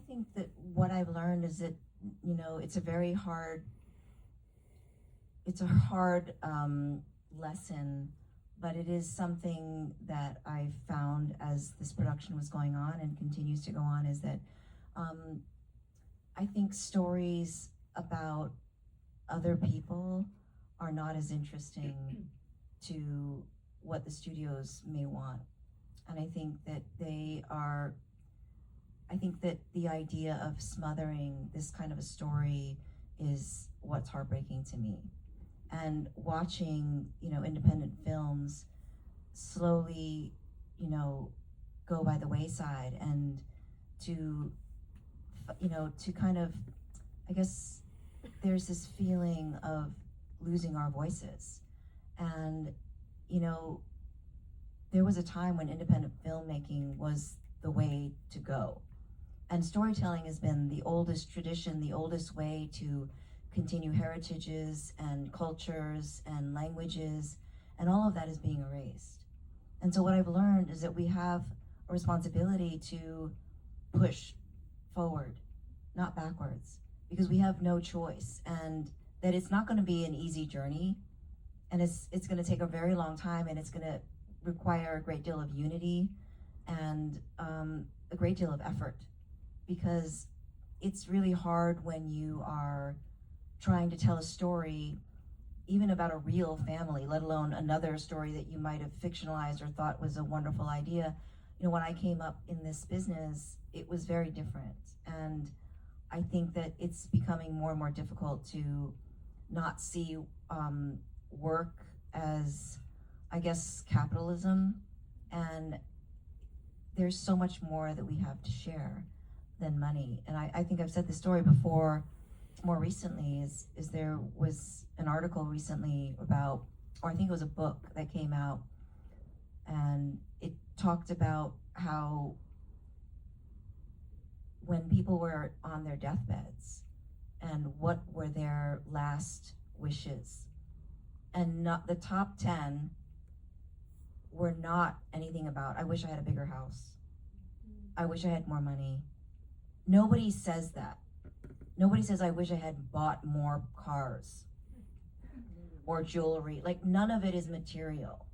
think that what I've learned is that, you know, it's a hard lesson, but it is something that I found as this production was going on and continues to go on, is that um, I think stories about other people are not as interesting to what the studios may want. And I think that the idea of smothering this kind of a story is what's heartbreaking to me. And watching, you know, independent films slowly, you know, go by the wayside, and to, you know, to kind of, I guess there's this feeling of losing our voices. And, you know, there was a time when independent filmmaking was the way to go. And storytelling has been the oldest tradition, the oldest way to continue heritages and cultures and languages, and all of that is being erased. And so what I've learned is that we have a responsibility to push forward, not backwards, because we have no choice, and that it's not going to be an easy journey, and it's going to take a very long time, and it's going to require a great deal of unity and a great deal of effort, because it's really hard when you are trying to tell a story even about a real family, let alone another story that you might have fictionalized or thought was a wonderful idea. You know, when I came up in this business, it was very different. And I think that it's becoming more and more difficult to not see work as, I guess, capitalism. And there's so much more that we have to share than money. And I think I've said the story before. More recently is there was an article recently about, or I think it was a book that came out, and it talked about how when people were on their deathbeds and what were their last wishes, and not the top 10 were not anything about, I wish I had a bigger house, I wish I had more money. Nobody says that. Nobody says, I wish I had bought more cars or jewelry. Like, none of it is material.